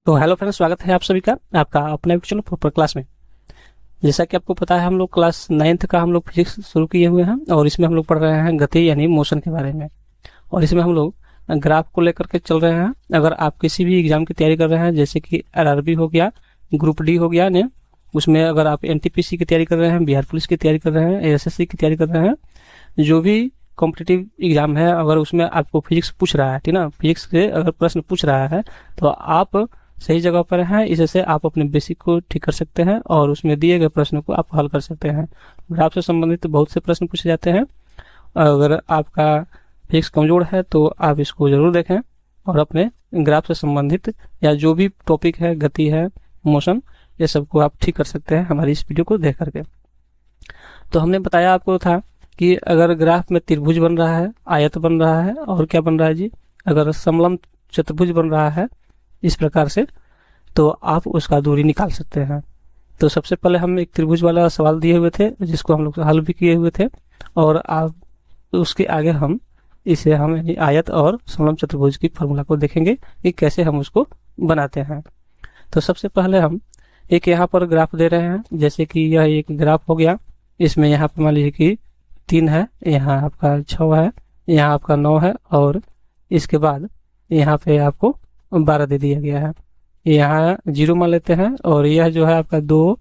तो hello friends, स्वागत है आप सभी का आपका अपने चलो प्रॉपर क्लास में। जैसा कि आपको पता है, हम लोग क्लास 9th का हम लोग फिजिक्स शुरू किए हुए हैं और इसमें हम लोग पढ़ रहे हैं गति यानी मोशन के बारे में। और इसमें हम लोग ग्राफ को लेकर के चल रहे हैं। अगर आप किसी भी एग्जाम की तैयारी कर रहे हैं, जैसे कि आरआरबी हो गया, ग्रुप डी हो गया ने, उसमें अगर आप एनटीपीसी की तैयारी कर रहे हैं, बिहार पुलिस की तैयारी कर रहे हैं, एएसएससी की तैयारी कर रहे हैं, जो भी कॉम्पिटिटिव एग्जाम है, अगर उसमें आपको फिजिक्स पूछ रहा है, ठीक ना, फिजिक्स से अगर प्रश्न पूछ रहा है तो आप सही जगह पर हैं। इससे आप अपने बेसिक को ठीक कर सकते हैं और उसमें दिए गए प्रश्न को आप हल कर सकते हैं। ग्राफ से संबंधित बहुत से प्रश्न पूछे जाते हैं। अगर आपका फिजिक्स कमजोर है तो आप इसको जरूर देखें और अपने ग्राफ से संबंधित या जो भी टॉपिक है, गति है, मोशन, ये सबको आप ठीक कर सकते हैं हमारी इस वीडियो को देख करके। तो हमने बताया आपको था कि अगर ग्राफ में त्रिभुज बन रहा है, आयत बन रहा है और क्या बन रहा है जी, अगर समलंब चतुर्भुज बन रहा है इस प्रकार से, तो आप उसका दूरी निकाल सकते हैं। तो सबसे पहले हम एक त्रिभुज वाला सवाल दिए हुए थे जिसको हम लोग हल भी किए हुए थे, और आप उसके आगे हम यानी आयत और समलंब चतुर्भुज की फॉर्मूला को देखेंगे कि कैसे हम उसको बनाते हैं। तो सबसे पहले हम एक यहाँ पर ग्राफ दे रहे हैं, जैसे कि यह एक ग्राफ हो गया। इसमें यहाँ पर मान लीजिए कि 3 है, यहाँ आपका 6 है, यहाँ आपका 9 है और इसके बाद यहाँ पे आपको 12 दे दिया गया है। यहाँ 0 मान लेते हैं और यह जो है आपका 2,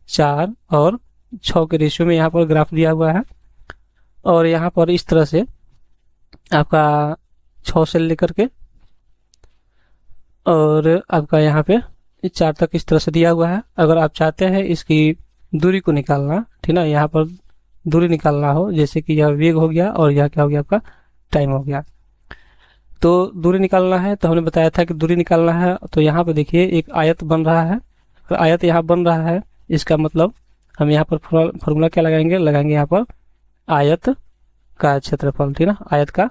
4 और 6 के रेशियो में यहाँ पर ग्राफ दिया हुआ है। और यहाँ पर इस तरह से आपका 6 से लेकर के और आपका यहाँ पे 4 तक इस तरह से दिया हुआ है। अगर आप चाहते हैं इसकी दूरी को निकालना, ठीक ना, यहाँ पर दूरी निकालना हो, जैसे कि यह वेग हो गया और यह क्या हो गया, आपका टाइम हो गया, तो दूरी निकालना है। तो हमने बताया था कि दूरी निकालना है। तो यहाँ पे देखिए एक आयत बन रहा है, तो आयत यहाँ बन रहा है, इसका मतलब हम यहाँ पर फॉर्मूला क्या लगाएंगे यहाँ पर आयत का क्षेत्रफल, ठीक ना, आयत का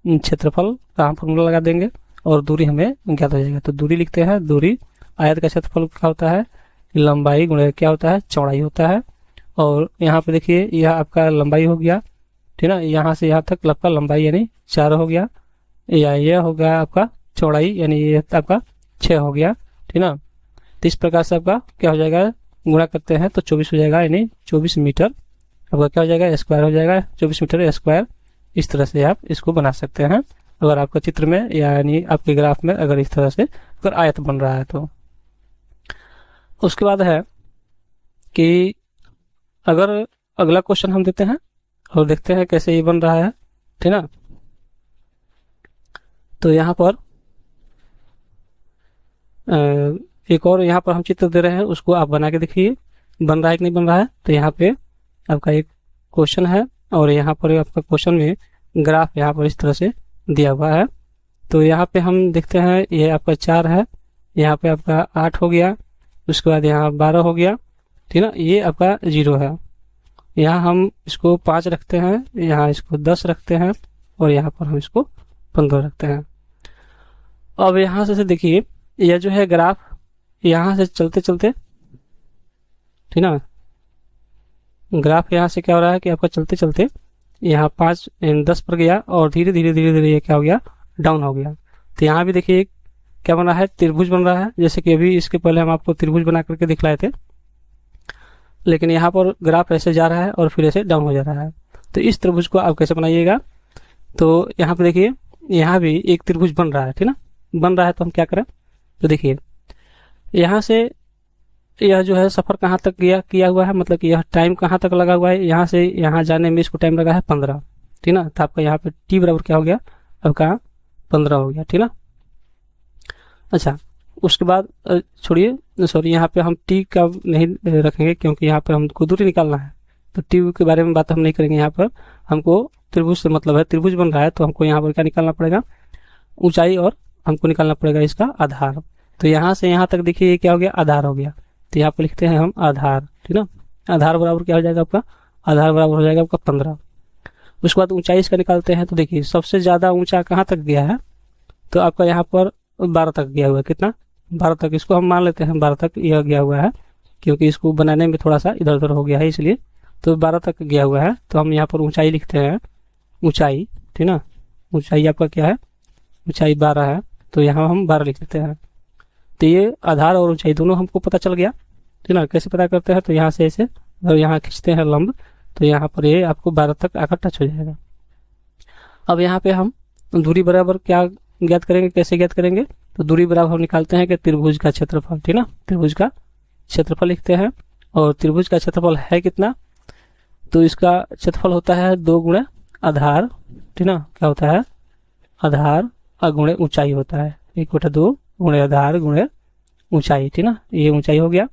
क्षेत्रफल का हम फॉर्मूला लगा देंगे और दूरी हमें ज्ञात हो जाएगा। तो दूरी लिखते हैं, दूरी आयत का क्षेत्रफल क्या होता है, लंबाई गुणे क्या होता है, चौड़ाई होता है। और यहाँ पे देखिए यह आपका लंबाई हो गया, ठीक ना, यहाँ से यहाँ तक आपका लंबाई यानी 4 हो गया, या यह हो गया आपका चौड़ाई यानी ये आपका 6 हो गया, ठीक ना। तो इस प्रकार से आपका क्या हो जाएगा, गुणा करते हैं तो 24 हो जाएगा, यानी 24 मीटर आपका क्या हो जाएगा, स्क्वायर हो जाएगा, 24 मीटर स्क्वायर। इस तरह से आप इसको बना सकते हैं अगर आपका चित्र में यानी आपके ग्राफ में अगर इस तरह से अगर आयत बन रहा है तो। उसके बाद है कि अगर अगला क्वेश्चन हम देते हैं और देखते हैं कैसे ये बन रहा है, ठीक ना। तो यहाँ पर एक और यहाँ पर हम चित्र दे रहे हैं, उसको आप बना के देखिए बन रहा है कि नहीं बन रहा है। तो यहाँ पे आपका एक क्वेश्चन है और यहाँ पर आपका क्वेश्चन में ग्राफ यहाँ पर इस तरह से दिया हुआ है। तो यहाँ पे हम देखते हैं ये आपका 4 है, यहाँ पे आपका 8 हो गया, उसके बाद यहाँ 12 हो गया, ठीक ना, ये आपका 0 है। यहाँ हम इसको 5 रखते हैं, यहाँ इसको 10 रखते हैं और यहाँ पर हम इसको 15 रखते हैं। अब यहाँ से देखिए यह जो है ग्राफ यहाँ से चलते चलते, ठीक ना, ग्राफ यहाँ से क्या हो रहा है कि आपका चलते चलते यहाँ 5 10 पर गया और धीरे धीरे ये क्या हो गया, डाउन हो गया। तो यहाँ भी देखिए क्या बन रहा है, त्रिभुज बन रहा है, जैसे कि अभी इसके पहले हम आपको त्रिभुज बना करके दिखलाए थे, लेकिन यहाँ पर ग्राफ ऐसे जा रहा है और फिर ऐसे डाउन हो जा रहा है। तो इस त्रिभुज को आप कैसे बनाइएगा, तो यहाँ पे देखिए यहाँ भी एक त्रिभुज बन रहा है, ठीक ना, बन रहा है। तो हम क्या करें, तो देखिए यहाँ से यह जो है सफर कहाँ तक किया हुआ है, मतलब कि यह टाइम कहाँ तक लगा हुआ है, यहाँ से यहाँ जाने में इसको टाइम लगा है 15, ठीक ना। तो आपका यहाँ पे टी बराबर क्या हो गया, आपका 15 हो गया, ठीक ना। अच्छा, उसके बाद छोड़िए, सॉरी, यहाँ पे हम टी का नहीं रखेंगे क्योंकि यहाँ पर हमको दूरी निकालना है, तो टी के बारे में बात हम नहीं करेंगे। यहाँ पर हमको त्रिभुज से मतलब है, त्रिभुज बन रहा है तो हमको यहाँ पर क्या निकालना पड़ेगा, ऊंचाई, और हमको निकालना पड़ेगा इसका आधार। तो यहाँ से यहाँ तक देखिए ये क्या हो गया, आधार हो गया। तो यहाँ पर लिखते हैं हम आधार, ठीक ना। आधार बराबर क्या हो जाएगा आपका, आधार बराबर हो जाएगा आपका 15। उसके बाद ऊंचाई इसका निकालते हैं, तो देखिए सबसे ज्यादा ऊंचा कहाँ तक गया है, तो आपका यहाँ पर 12 तक गया हुआ है, कितना, 12 तक, इसको हम मान लेते हैं 12 तक यह गया हुआ है क्योंकि इसको बनाने में थोड़ा सा इधर उधर हो गया है इसलिए। तो 12 तक गया हुआ है। तो हम यहाँ पर ऊंचाई लिखते हैं, ऊंचाई, ठीक ना, ऊंचाई आपका क्या है, ऊंचाई 12 है, तो यहाँ हम 12 लिख लेते हैं। तो ये आधार और ऊंचाई दोनों हमको पता चल गया, ठीक ना। कैसे पता करते हैं, तो यहाँ से ऐसे अगर यहाँ खींचते हैं लंब, तो यहाँ पर ये आपको 12 तक आकर टच हो जाएगा। अब यहाँ पे हम दूरी बराबर क्या ज्ञात करेंगे, कैसे ज्ञात करेंगे, तो दूरी बराबर हम निकालते हैं कि त्रिभुज का क्षेत्रफल, ठीक ना। त्रिभुज का क्षेत्रफल लिखते हैं, और त्रिभुज का क्षेत्रफल है कितना, तो इसका क्षेत्रफल होता है 2 गुणे आधार, ठीक ना। क्या होता है, आधार और गुणे ऊंचाई होता है, 1/2 गुणे आधार गुणे ऊंचाई, ठीक ना। ये ऊंचाई हो गया।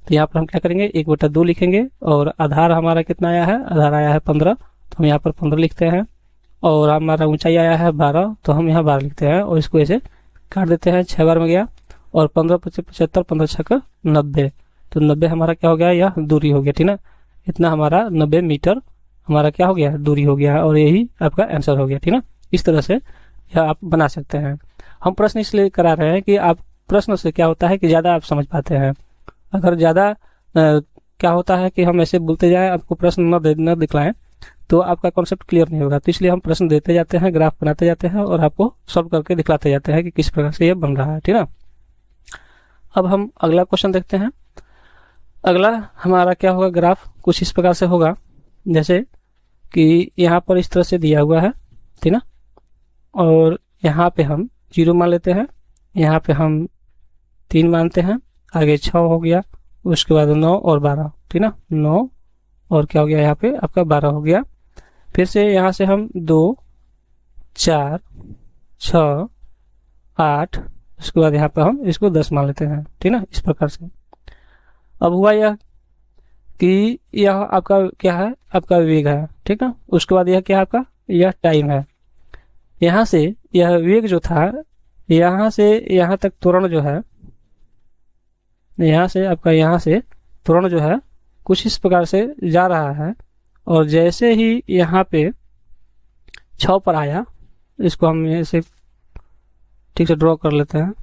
तो यहाँ पर हम क्या करेंगे, 1/2 लिखेंगे, और आधार हमारा कितना आया है, आधार आया है 15, तो हम यहाँ पर 15 लिखते हैं, और हमारा ऊंचाई आया है 12, तो हम यहाँ 12 लिखते हैं, और इसको ऐसे काट देते हैं, 6 बार में गया, और 15 × 75, 15 × 6 = 90, तो 90 हमारा क्या हो गया, यह दूरी हो गया, ठीक ना। इतना हमारा 90 मीटर हमारा क्या हो गया, दूरी हो गया, और यही आपका आंसर हो गया, ठीक ना। इस तरह से यह आप बना सकते हैं। हम प्रश्न इसलिए करा रहे हैं कि आप प्रश्न से क्या होता है कि ज़्यादा आप समझ पाते हैं। अगर ज़्यादा क्या होता है कि हम ऐसे बोलते जाएं, आपको प्रश्न न दिखलाएं, तो आपका कॉन्सेप्ट क्लियर नहीं होगा। तो इसलिए हम प्रश्न देते जाते हैं, ग्राफ बनाते जाते हैं, और आपको सॉल्व करके दिखलाते जाते हैं कि किस प्रकार से ये बन रहा है, ठीक ना। अब हम अगला क्वेश्चन देखते हैं। अगला हमारा क्या होगा, ग्राफ कुछ इस प्रकार से होगा, जैसे कि यहाँ पर इस तरह से दिया हुआ है, ठीक ना, और यहाँ पे हम 0 मान लेते हैं, यहाँ पे हम 3 मानते हैं, आगे 6 हो गया, उसके बाद 9 और 12, ठीक ना। 9 और क्या हो गया, यहाँ पे आपका 12 हो गया। फिर से यहाँ से हम 2, 4, 6, 8, उसके बाद यहाँ पे हम इसको 10 मान लेते हैं, ठीक ना, इस प्रकार से। अब हुआ यह कि यह आपका क्या है, आपका वेग है, ठीक ना। उसके बाद यह क्या है, आपका यह टाइम है। यहाँ से यह वेग जो था, यहाँ से यहाँ तक त्वरण जो है, यहाँ से आपका यहाँ से त्वरण जो है कुछ इस प्रकार से जा रहा है, और जैसे ही यहाँ पे 6 पर आया, इसको हम ऐसे ठीक से ड्रॉ कर लेते हैं।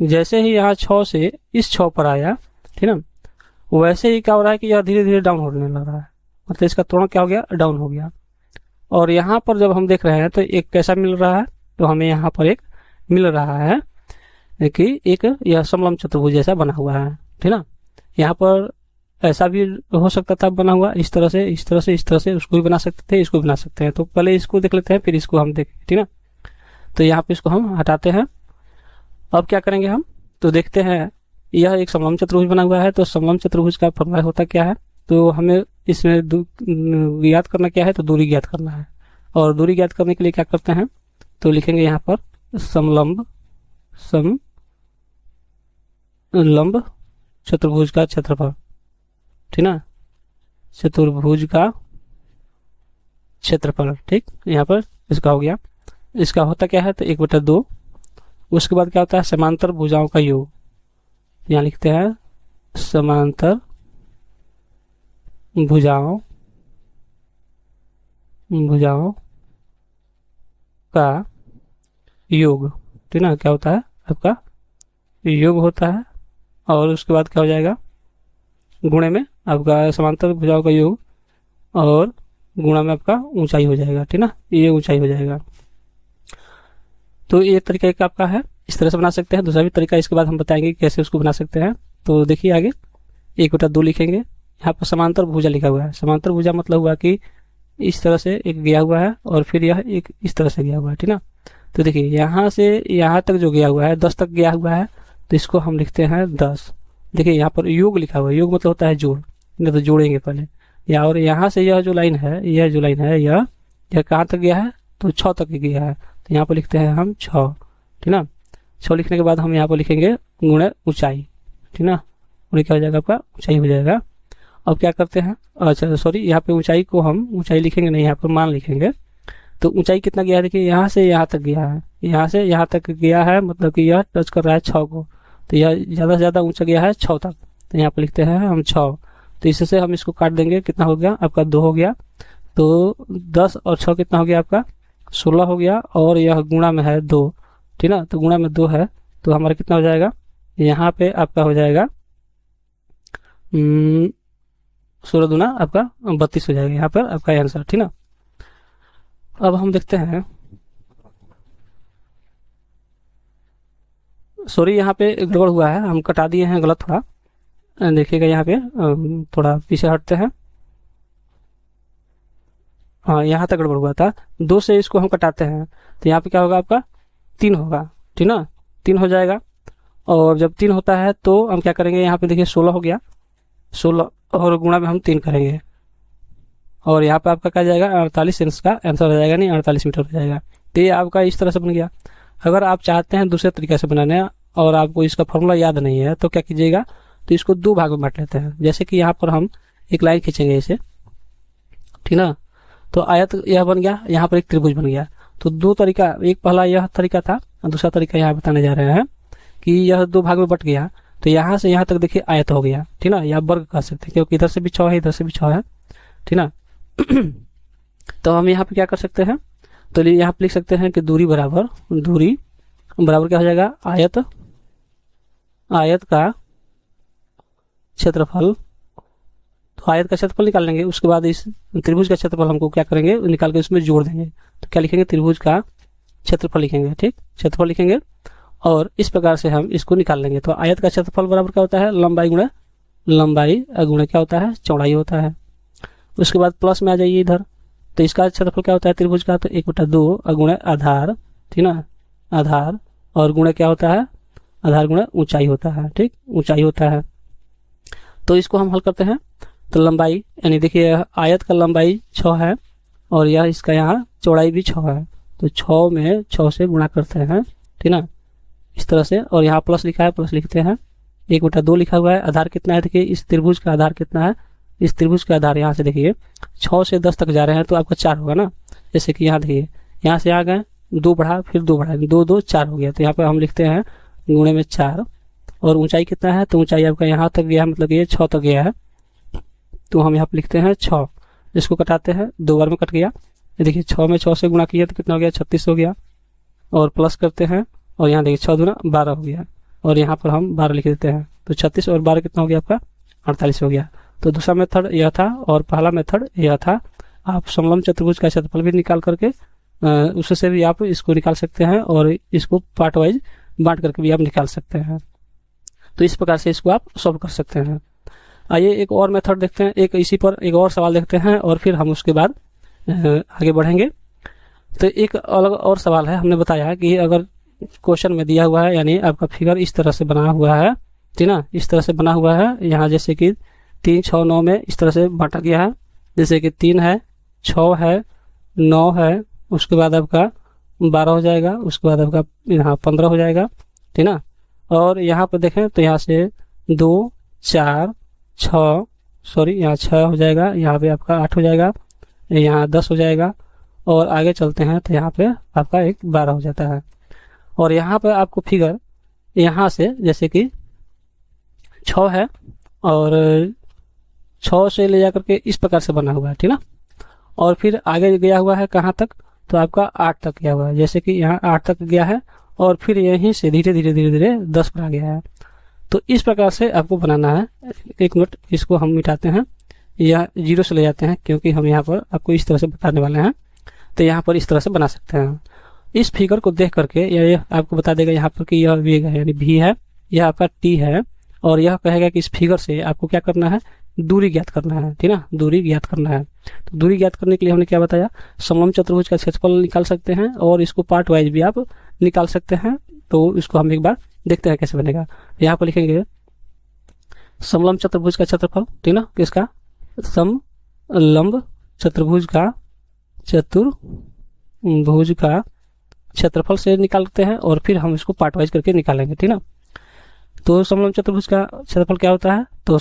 जैसे ही यहाँ 6 से इस 6 पर आया, ठीक ना, वैसे ही क्या हो रहा है कि यह धीरे धीरे डाउन होने लग रहा है, मतलब इसका त्वरण क्या हो गया, डाउन हो गया। और यहाँ पर जब हम देख रहे हैं तो एक कैसा मिल रहा है, तो हमें यहाँ पर एक मिल रहा है कि एक यह समलंब चतुर्भुज जैसा बना हुआ है, ठीक ना। यहाँ पर ऐसा भी हो सकता था बना हुआ, इस तरह से, इस तरह से, इस तरह से, उसको भी बना सकते थे, इसको बना सकते हैं। तो पहले इसको देख लेते हैं, फिर इसको हम देखें, ठीक ना। तो यहाँ पे इसको हम हटाते हैं। अब क्या करेंगे हम, तो देखते हैं यह एक समलंब चतुर्भुज बना हुआ है। तो समलंब चतुर्भुज का फॉर्मूला होता क्या है, तो हमें इसमें ज्ञात करना क्या है, तो दूरी ज्ञात करना है। और दूरी ज्ञात करने के लिए क्या करते हैं, तो लिखेंगे यहाँ पर समलंब चतुर्भुज का क्षेत्रफल, ठीक ना, चतुर्भुज का क्षेत्रफल, ठीक। यहाँ पर इसका हो गया। इसका होता क्या है, तो 1/2। उसके बाद क्या होता है, समांतर भुजाओं का योग। यहाँ लिखते हैं समांतर भुजाओं का योग, ठीक ना। क्या होता है, आपका योग होता है, और उसके बाद क्या हो जाएगा, गुणे में आपका समांतर भुजाओं का योग, और गुणा में आपका ऊंचाई हो जाएगा, ठीक ना, ये ऊंचाई हो जाएगा। तो ये तरीका एक आपका है, इस तरह से बना सकते हैं। दूसरा भी तरीका इसके बाद हम बताएंगे कि कैसे उसको बना सकते हैं। तो देखिए आगे 1/2 लिखेंगे, यहाँ पर समांतर भुजा लिखा हुआ है। समांतर भुजा मतलब हुआ कि इस तरह से एक गया हुआ है, और फिर यह एक इस तरह से गया हुआ है, ठीक ना। तो देखिए यहाँ से यहाँ तक जो गया हुआ है 10 तक गया हुआ है, तो इसको हम लिखते हैं 10। देखिए यहाँ पर योग लिखा हुआ है, योग मतलब होता है जोड़, नहीं तो जोड़ेंगे पहले। या और यहाँ से यह जो लाइन है, यह कहाँ तक गया है, तो 6 तक गया है, तो यहाँ पर लिखते हैं हम 6, ठीक ना। 6 लिखने के बाद हम यहाँ पर लिखेंगे गुणे ऊंचाई, ठीक ना, और क्या हो जाएगा, आपका ऊंचाई हो जाएगा। अब क्या करते हैं, अच्छा सॉरी, यहाँ पे ऊंचाई को हम ऊंचाई लिखेंगे नहीं, यहाँ पर मान लिखेंगे। तो ऊंचाई कितना गया है, देखिए यहाँ से यहाँ तक गया है, यहाँ से यहाँ तक गया है, मतलब कि यह टच कर रहा है 6 को, तो यह ज़्यादा से ज़्यादा ऊंचा गया है 6 तक, तो यहाँ पर लिखते हैं हम 6। तो इससे हम इसको काट देंगे, कितना हो गया आपका 2 हो गया। तो 10 और 6 कितना हो गया आपका 16 हो गया, और यह गुणा में है 2, ठीक ना। तो गुणा में 2 है, तो हमारा कितना हो जाएगा, यहाँ पे आपका हो जाएगा 16 दूना आपका 32 हो जाएगा, यहाँ पर आपका आंसर, ठीक ना। अब हम देखते हैं सॉरी यहाँ पे गड़बड़ हुआ है, हम कटा दिए हैं गलत थोड़ा। देखिएगा यहाँ पे थोड़ा पीछे हटते हैं। हाँ, यहाँ तक गड़बड़ हुआ था। 2 से इसको हम कटाते हैं तो यहाँ पे क्या होगा आपका 3 होगा, ठीक ना, 3 हो जाएगा। और जब 3 होता है तो हम क्या करेंगे, यहाँ पे देखिए 16 हो गया, 16 और गुणा में हम 3 करेंगे और यहाँ पे आपका क्या जाएगा 48 इंच का आंसर हो जाएगा, नहीं 48 मीटर हो जाएगा। तो ये आपका इस तरह से बन गया। अगर आप चाहते हैं दूसरे तरीके से बनाने और आपको इसका फॉर्मूला याद नहीं है तो क्या कीजिएगा, तो इसको 2 भाग में बांट लेते हैं। जैसे कि यहाँ पर हम एक लाइन खींचेंगे इसे, ठीक ना, तो आयत यह बन गया, यहाँ पर एक त्रिभुज बन गया। तो 2 तरीका, एक पहला यह तरीका था और दूसरा तरीका यहाँ बताने जा रहे हैं कि यह 2 भाग में बट गया तो यहाँ से यहाँ तक देखिए आयत हो गया, ठीक ना, या वर्ग कह सकते हैं क्योंकि इधर से भी 6 है इधर से भी 6 है, ठीक ना। तो हम यहाँ पे क्या कर सकते हैं, तो यहाँ पे लिख सकते हैं कि दूरी बराबर क्या हो जाएगा, आयत का क्षेत्रफल। तो आयत का क्षेत्रफल निकाल लेंगे, उसके बाद इस त्रिभुज का क्षेत्रफल हमको क्या करेंगे, निकाल के उसमें जोड़ देंगे। तो क्या लिखेंगे, त्रिभुज का क्षेत्रफल लिखेंगे, ठीक, क्षेत्रफल लिखेंगे और इस प्रकार से हम इसको निकाल लेंगे। तो आयत का क्षेत्रफल बराबर क्या होता है, लंबाई गुणा क्या होता है, चौड़ाई होता है। उसके बाद प्लस में आ जाइए इधर, तो इसका क्षेत्रफल क्या होता है त्रिभुज का, तो 1/2 गुणा आधार, ठीक ना, आधार और गुणा क्या होता है, आधार गुणा ऊंचाई होता है, ठीक, ऊंचाई होता है। तो इसको हम हल करते हैं। तो लंबाई यानी देखिए आयत का लंबाई 6 है और यह इसका यहाँ चौड़ाई भी 6 है, तो 6 में 6 से गुणा करते हैं, ठीक ना, इस तरह से। और यहाँ प्लस लिखा है, प्लस लिखते हैं, 1/2 लिखा हुआ है। आधार कितना है, देखिए इस त्रिभुज का आधार कितना है, इस त्रिभुज का आधार यहाँ से देखिए 6 से 10 तक जा रहे हैं तो आपका 4 होगा ना। जैसे कि यहाँ देखिए यहाँ से आ गए 2 बढ़ा फिर 2 बढ़ा, 2 2 4 हो गया। तो यहाँ पे हम लिखते हैं गुणे में 4। और ऊंचाई कितना है, तो ऊंचाई आपका यहाँ तक गया है, मतलब ये 6 तक गया है, तो हम यहाँ पे लिखते हैं 6। इसको कटाते हैं, 2 बार में कट गया। ये देखिए 6 में 6 से गुणा किया तो कितना हो गया, 36 हो गया। और प्लस करते हैं और यहाँ देखिए 6 दूना 12 हो गया और यहाँ पर हम 12 लिख देते हैं। तो 36 और 12 कितना हो गया आपका 48 हो गया। तो दूसरा मेथड यह था और पहला मेथड यह था। आप समलंब चतुर्भुज का क्षेत्रफल भी निकाल करके उससे भी आप इसको निकाल सकते हैं और इसको पार्ट वाइज बांट करके भी आप निकाल सकते हैं। तो इस प्रकार से इसको आप सॉल्व कर सकते हैं। आइए एक और मेथड देखते हैं, एक इसी पर एक और सवाल देखते हैं और फिर हम उसके बाद आगे बढ़ेंगे। तो एक अलग और सवाल है, हमने बताया कि अगर क्वेश्चन में दिया हुआ है यानी आपका फिगर इस तरह से बना हुआ है, ठीक ना, इस तरह से बना हुआ है, यहाँ जैसे कि 3 6 9 में इस तरह से बांटा गया है। जैसे कि 3 है, 6 है, 9 है, उसके बाद आपका 12 हो जाएगा, उसके बाद आपका यहाँ 15 हो जाएगा, ठीक ना। और यहाँ पर देखें तो यहाँ से 2 4 6 सॉरी यहाँ 6 हो जाएगा, यहाँ पे आपका 8 हो जाएगा, यहाँ 10 हो जाएगा और आगे चलते हैं तो यहाँ पे आपका एक 12 हो जाता है। और यहाँ पे आपको फिगर यहाँ से जैसे कि 6 है और 6 से ले जाकर के इस प्रकार से बना हुआ है, ठीक ना। और फिर आगे गया हुआ है कहाँ तक, तो आपका 8 तक गया हुआ है, जैसे कि यहाँ 8 तक गया है और फिर यहीं से धीरे धीरे 10 पर आ गया है। तो इस प्रकार से आपको बनाना है। एक मिनट, इसको हम मिटाते हैं या 0 से ले जाते हैं क्योंकि हम यहाँ पर आपको इस तरह से बताने वाले हैं। तो यहाँ पर इस तरह से बना सकते हैं। इस फिगर को देख करके यह आपको बता देगा यहाँ पर कि यह वेग है यानी v है, यह आपका t है और यह कहेगा कि इस फिगर से आपको क्या करना है, दूरी ज्ञात करना है, ठीक ना, दूरी ज्ञात करना है। तो दूरी ज्ञात करने के लिए हमने क्या बताया, समलंब चतुर्भुज का क्षेत्रफल निकाल सकते हैं और इसको पार्ट वाइज भी आप निकाल सकते हैं। तो इसको हम एक बार देखते हैं कैसे बनेगा। यहाँ पर लिखेंगे समलंब चतुर्भुज का क्षेत्रफल, ठीक ना, किसका, समलंब चतुर्भुज का क्षेत्रफल से निकालते हैं और फिर हम इसको पार्ट वाइज करके निकालेंगे, ठीक ना। तो समलंब चतुर्भुज का क्षेत्रफल क्या होता है, तो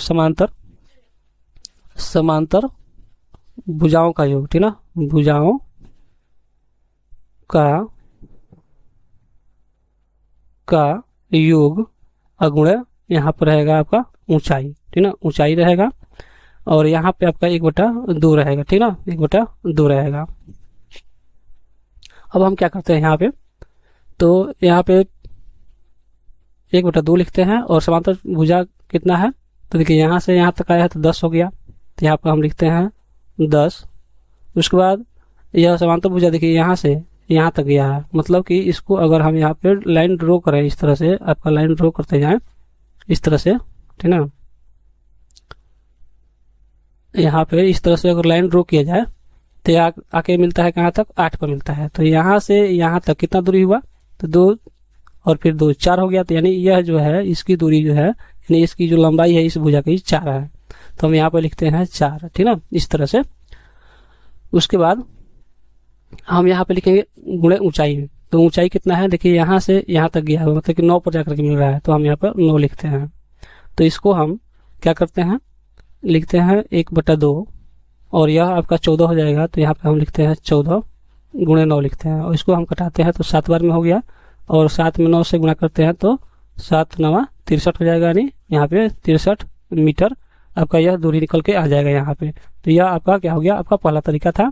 समांतर भुजाओं का योग, ठीक ना, भुजाओं का योग अगुणा यहाँ पर रहेगा आपका ऊंचाई, ठीक ना, ऊंचाई रहेगा और यहाँ पे आपका 1/2 रहेगा, ठीक ना, 1/2 रहेगा। अब हम क्या करते हैं यहाँ पे, तो यहाँ पे 1/2 लिखते हैं और समांतर भुजा कितना है, तो देखिए यहाँ से यहाँ तक आया है तो 10 हो गया, तो यहाँ पर हम लिखते हैं 10। उसके बाद यह समांतर भुजा देखिए यहाँ से यहाँ तक गया है, मतलब कि इसको अगर हम यहाँ पे लाइन ड्रॉ करें, इस तरह से आपका लाइन ड्रॉ करते जाएं इस तरह से, ठीक ना, यहाँ पे इस तरह से अगर लाइन ड्रॉ किया जाए तो आके मिलता है कहाँ तक, 8 पर मिलता है। तो यहाँ से यहाँ तक कितना दूरी हुआ, तो 2 और फिर 2 4 हो गया। तो यानी यह जो है इसकी दूरी जो है, यानी इसकी जो लंबाई है इस भुजा की 4 है। तो हम यहाँ पर लिखते हैं 4, ठीक ना, इस तरह से। उसके बाद हम यहाँ पे लिखेंगे गुणे ऊंचाई। तो ऊंचाई कितना है, देखिए यहाँ से यहाँ तक गया हुआ, मतलब कि 9 पर जाकर के मिल रहा है, तो हम यहाँ पर 9 लिखते हैं। तो इसको हम क्या करते हैं, लिखते हैं 1/2 और यह आपका 14 हो जाएगा। तो यहाँ पे हम लिखते हैं 14 गुणे 9 लिखते हैं, और इसको हम कटाते हैं तो 7 बार में हो गया, और 7 में 9 से गुणा करते हैं तो 7 9 63 हो जाएगा, यानी यहाँ पे 63 मीटर आपका यह दूरी निकल के आ जाएगा यहाँ पे। तो यह आपका क्या हो गया, आपका पहला तरीका था,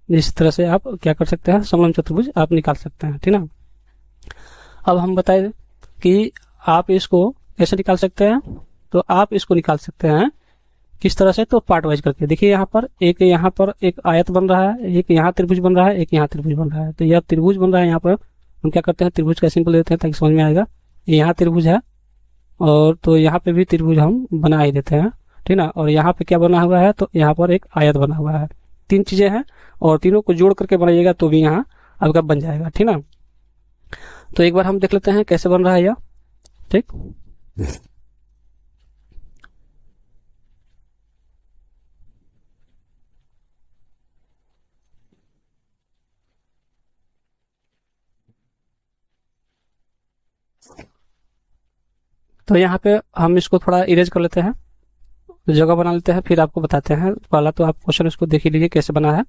जिस तरह से आप क्या कर सकते हैं, समलंब चतुर्भुज आप निकाल सकते हैं, ठीक ना। अब हम बताएं कि आप इसको कैसे निकाल सकते हैं। तो आप इसको निकाल सकते हैं किस तरह से, तो पार्ट वाइज करके। देखिए यहाँ पर एक आयत बन रहा है, एक यहाँ त्रिभुज बन रहा है, एक यहाँ त्रिभुज बन रहा है। तो यह त्रिभुज बन रहा है, यहाँ पर हम क्या करते हैं, त्रिभुज का सिंबल देते हैं ताकि समझ में आएगा। यहाँ त्रिभुज है और तो यहाँ पे भी त्रिभुज हम बना ही देते हैं, ठीक ना। और यहाँ पे क्या बना हुआ है, तो यहाँ पर एक आयत बना हुआ है। 3 चीजें हैं और तीनों को जोड़ करके बनाइएगा तो भी यहाँ आपका बन जाएगा, ठीक ना। तो एक बार हम देख लेते हैं कैसे बन रहा है यह, ठीक। तो यहाँ पे हम इसको थोड़ा इरेज कर लेते हैं, जगह बना लेते हैं, फिर आपको बताते हैं। पहला तो आप क्वेश्चन इसको देख ही लीजिए कैसे बना है।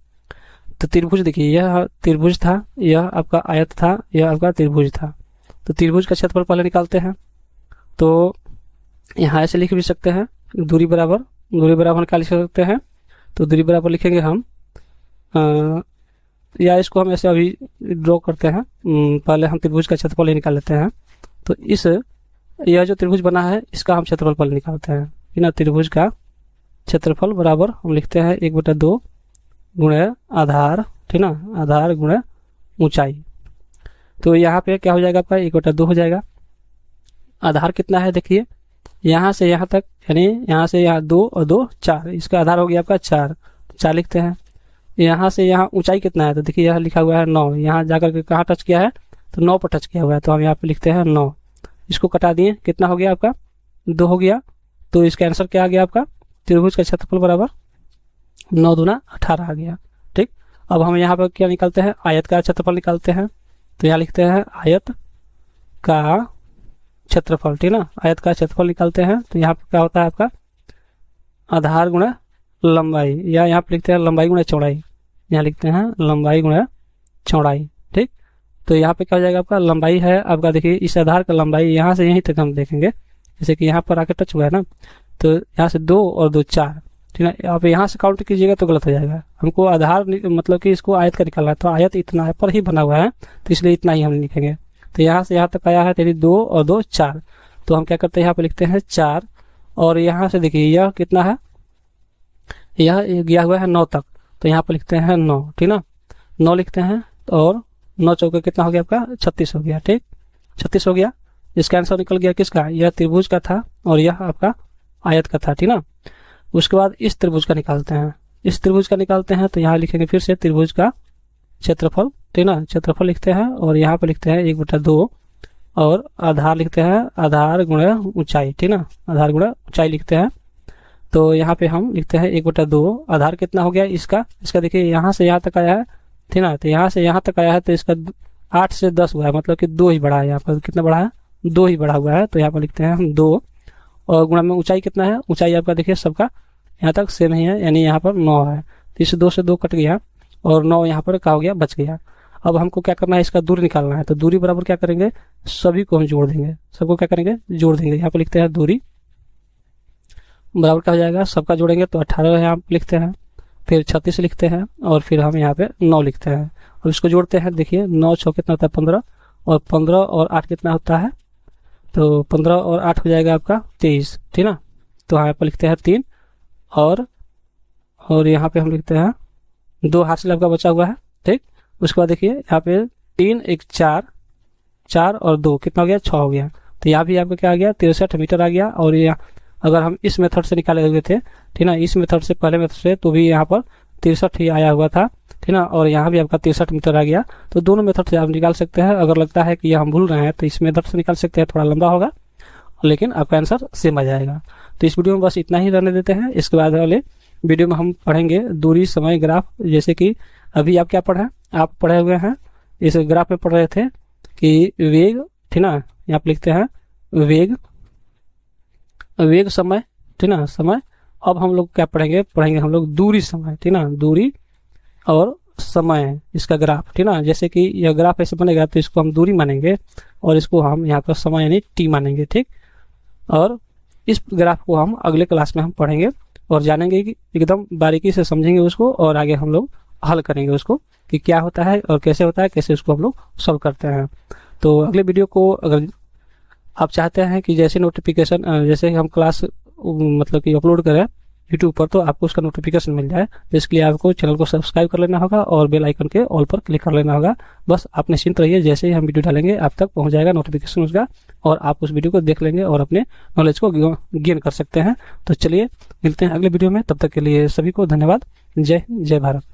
तो त्रिभुज देखिए, यह त्रिभुज था, यह आपका आयत था, यह आपका त्रिभुज था। तो त्रिभुज का क्षेत्रफल पहले निकालते हैं। तो यहाँ ऐसे लिख भी सकते हैं, दूरी बराबर निकाल सकते हैं। तो दूरी बराबर लिखेंगे हम, या इसको हम ऐसे अभी ड्रॉ करते हैं। पहले हम त्रिभुज का क्षेत्रफल ही निकाल लेते हैं। तो यह जो त्रिभुज बना है इसका हम क्षेत्रफल पहले निकालते हैं, ना। त्रिभुज का क्षेत्रफल बराबर हम लिखते हैं 1/2 गुणे आधार, ठीक ना, आधार गुणे ऊंचाई। तो यहाँ पे क्या हो जाएगा आपका, 1/2 हो जाएगा। आधार कितना है, देखिए यहाँ से यहाँ तक, यानी यहाँ से यहाँ 2 और 2 4, इसका आधार हो गया आपका 4 लिखते हैं। यहाँ से यहाँ ऊंचाई कितना है, तो देखिए यहाँ लिखा हुआ है 9, यहाँ जाकर के कहाँ टच किया है, तो 9 पर टच किया हुआ है। तो हम यहाँ पे लिखते हैं 9, इसको कटा दिए, कितना हो गया आपका, 2 हो गया। तो इसका आंसर क्या आ गया आपका, त्रिभुज का क्षेत्रफल बराबर 9 दूना 18 आ गया, ठीक। अब हम यहाँ पर क्या निकालते हैं, आयत का क्षेत्रफल निकालते हैं। तो यहाँ लिखते हैं आयत का क्षेत्रफल, ठीक ना, आयत का क्षेत्रफल निकालते हैं। तो यहाँ पर क्या होता है आपका आधार गुणा लंबाई, या यहाँ पे लिखते हैं लंबाई गुणा चौड़ाई, यहाँ लिखते हैं लंबाई गुणा चौड़ाई, ठीक। तो यहाँ पे क्या हो जाएगा आपका, लंबाई है आपका, देखिए इस आधार का लंबाई यहाँ से यहीं तक हम देखेंगे, जैसे कि यहाँ पर आके टच हुआ है ना। तो यहाँ से 2 और 2 4, ठीक है। आप यहाँ से काउंट कीजिएगा तो गलत हो जाएगा, हमको आधार मतलब कि इसको आयत का निकालना है। तो आयत इतना पर ही बना हुआ है, तो इसलिए इतना ही हम लिखेंगे। तो यहाँ से यहाँ तक आया है तेरी 2 और 2 4, तो हम क्या करते हैं, यहाँ पे लिखते हैं 4। और यहाँ से देखिए यह कितना है, यह गया हुआ है 9 तक, तो यहाँ पे लिखते हैं 9, ठीक ना, 9 लिखते हैं। और 9 चौके कितना हो गया आपका, 36 हो गया, ठीक, 36 हो गया। इसका आंसर निकल गया किसका, यह त्रिभुज का था और यह आपका आयत का था, ठीक ना। उसके बाद इस त्रिभुज का निकालते हैं, इस त्रिभुज का निकालते हैं। तो यहाँ लिखेंगे फिर से त्रिभुज का क्षेत्रफल, ठीक ना, क्षेत्रफल लिखते हैं। और यहाँ पे लिखते हैं 1/2 और आधार लिखते हैं आधार गुणा ऊंचाई, ठीक ना, आधार गुणा ऊंचाई लिखते हैं। तो यहाँ पे हम लिखते हैं 1/2, आधार कितना हो गया इसका देखिए यहाँ से यहाँ तक आया है, ठीक ना। तो यहाँ से यहाँ तक आया है, तो इसका 8 से 10 हुआ है, मतलब कि 2 ही बढ़ा है, यहाँ पर कितना बढ़ा है, 2 ही बढ़ा हुआ है। तो यहाँ पर लिखते हैं हम 2 और गुणा में ऊंचाई कितना है, ऊंचाई आपका देखिए सबका यहाँ तक सेम ही है, यानी यहाँ पर 9 है। तो इस 2 से 2 कट गया और 9 यहाँ पर क्या हो गया, बच गया। अब हमको क्या करना है, इसका दूरी निकालना है। तो दूरी बराबर क्या करेंगे, सभी को हम जोड़ देंगे, सबको क्या करेंगे, जोड़ देंगे। यहाँ पर लिखते हैं दूरी बराबर क्या हो जाएगा, सबका जोड़ेंगे तो 18 यहाँ पे लिखते हैं, फिर 36 लिखते हैं और फिर हम यहाँ पे 9 लिखते हैं और इसको जोड़ते हैं। देखिए 9 6 कितना होता है 15 और 15 और 8 कितना होता है, तो 15 और 8 हो जाएगा आपका 23, ठीक ना। तो यहाँ पर लिखते हैं 3 और यहाँ पे हम लिखते हैं 2 हाथ से आपका बचा हुआ है, ठीक। उसके बाद देखिए यहाँ पे 3 1 4, 4 और 2 कितना हो गया, 6 हो गया। तो यहाँ भी आपका क्या आ गया, 63 मीटर आ गया। और यहाँ अगर हम इस मेथड से निकाले हुए थे, ठीक ना, इस मेथड से, पहले मेथड से, तो भी यहाँ पर 63 ही आया हुआ था, ठीक ना, और यहाँ भी आपका 63 मीटर आ गया। तो दोनों मेथड से आप निकाल सकते हैं। अगर लगता है कि ये हम भूल रहे हैं तो इस मेथड से निकाल सकते हैं, थोड़ा लंबा होगा लेकिन आपका आंसर सेम आ जाएगा। तो इस वीडियो में बस इतना ही रहने देते हैं। इसके बाद वाले वीडियो में हम पढ़ेंगे दूरी, समय, ग्राफ। जैसे कि अभी आप क्या पढ़े, आप पढ़े हुए हैं, इस ग्राफ में पढ़ रहे थे कि वेग, ठीक ना, यहाँ पे लिखते हैं वेग, वेग समय, ठीक ना, समय। अब हम लोग क्या पढ़ेंगे हम लोग दूरी, समय, ठीक ना, दूरी और समय, इसका ग्राफ, ठीक ना। जैसे कि यह ग्राफ ऐसे बनेगा तो इसको हम दूरी मानेंगे और इसको हम यहाँ पर समय यानी टी मानेंगे, ठीक। और इस ग्राफ को हम अगले क्लास में हम पढ़ेंगे और जानेंगे कि एकदम बारीकी से समझेंगे उसको, और आगे हम लोग हल करेंगे उसको कि क्या होता है और कैसे होता है, कैसे उसको हम लोग सॉल्व करते हैं। तो अगले वीडियो को अगर आप चाहते हैं कि जैसे नोटिफिकेशन, जैसे हम क्लास मतलब कि अपलोड करें यूट्यूब पर, तो आपको उसका नोटिफिकेशन मिल जाए, तो इसके लिए आपको चैनल को सब्सक्राइब कर लेना होगा और बेल आइकन के ऑल पर क्लिक कर लेना होगा। बस आप निश्चिंत रहिए, जैसे ही हम वीडियो डालेंगे आप तक पहुंच जाएगा नोटिफिकेशन उसका, और आप उस वीडियो को देख लेंगे और अपने नॉलेज को गेन कर सकते हैं। तो चलिए मिलते हैं अगले वीडियो में, तब तक के लिए सभी को धन्यवाद। जय हिंद, जय भारत।